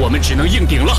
我们只能硬顶了。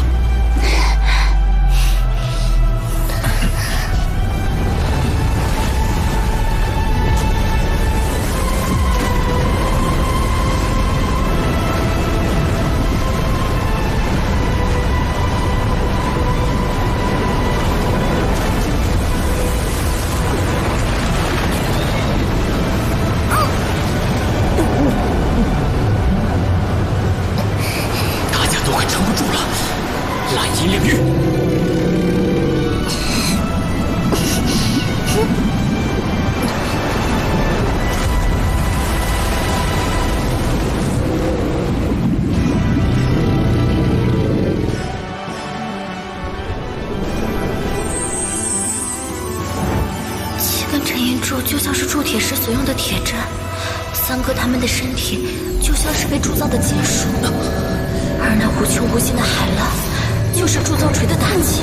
就像是铸铁时所用的铁针，三哥他们的身体就像是被铸造的金属，而那无穷无尽的海浪，就是铸造锤的打击，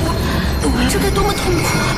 这该多么痛苦啊！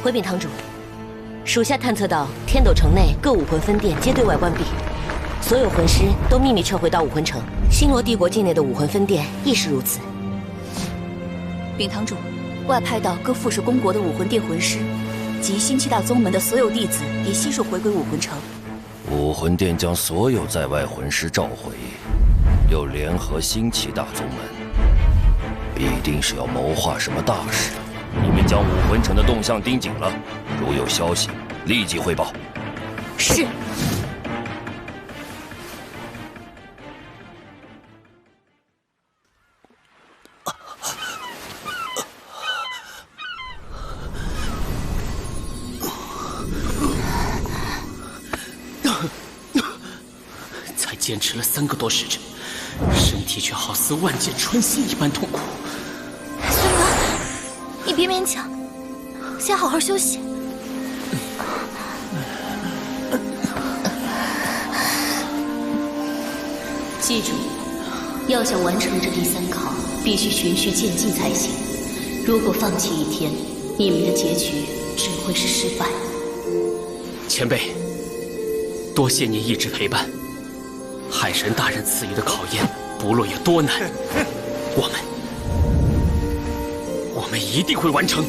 回禀堂主，属下探测到天斗城内各武魂分店皆对外关闭，所有魂师都秘密撤回到武魂城。星罗帝国境内的武魂分店亦是如此。禀堂主，外派到各附属公国的武魂殿魂师及新七大宗门的所有弟子已悉数回归武魂城。武魂殿将所有在外魂师召回，又联合新七大宗门，必定是要谋划什么大事。你们将武魂城的动向盯紧了，如有消息，立即汇报。是。才坚持了3个多时辰，身体却好似万箭穿心一般痛苦。孙哥，你别勉强，先好好休息。记住，要想完成这第3考，必须循序渐进才行。如果放弃一天，你们的结局只会是失败。前辈，多谢您一直陪伴。海神大人赐予的考验，不论有多难，我们一定会完成。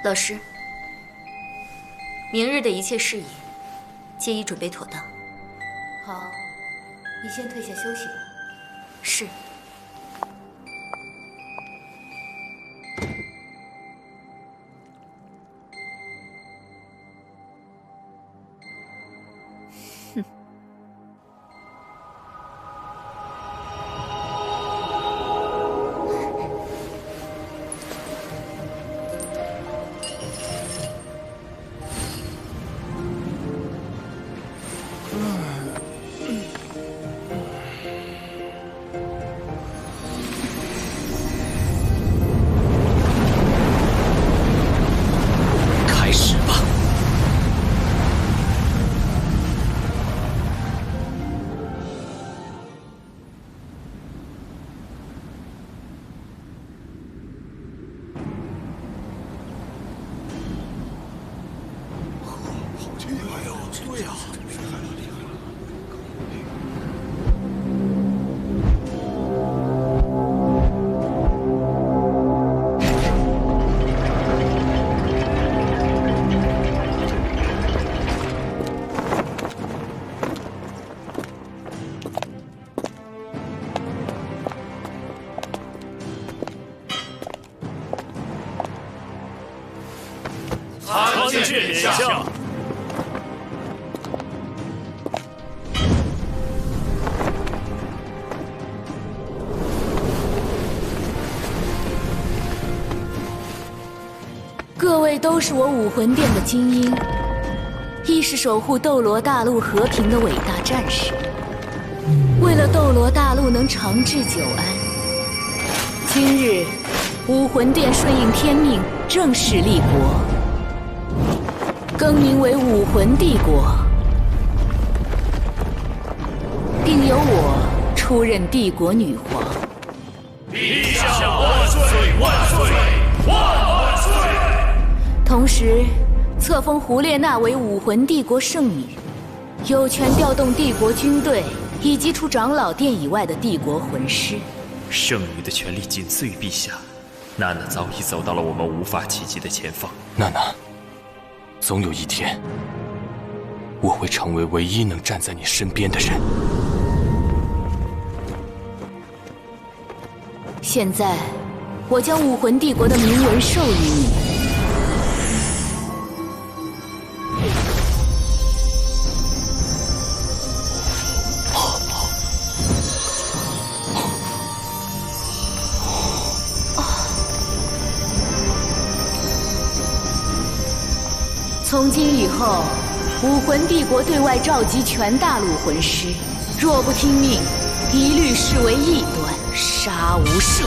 老师，明日的一切事宜，皆已准备妥当。好，你先退下休息吧。是。见殿下。各位都是我武魂殿的精英，亦是守护斗罗大陆和平的伟大战士。为了斗罗大陆能长治久安，今日武魂殿顺应天命，正式立国，更名为武魂帝国，并由我出任帝国女皇。陛下万岁万岁万岁！同时，册封胡列娜为武魂帝国圣女，有权调动帝国军队以及除长老殿以外的帝国魂师。圣女的权力仅次于陛下，娜娜早已走到了我们无法企及的前方。娜娜，总有一天，我会成为唯一能站在你身边的人。现在，我将武魂帝国的铭文授予你。从今以后，武魂帝国对外召集全大陆魂师，若不听命，一律视为异端，杀无赦。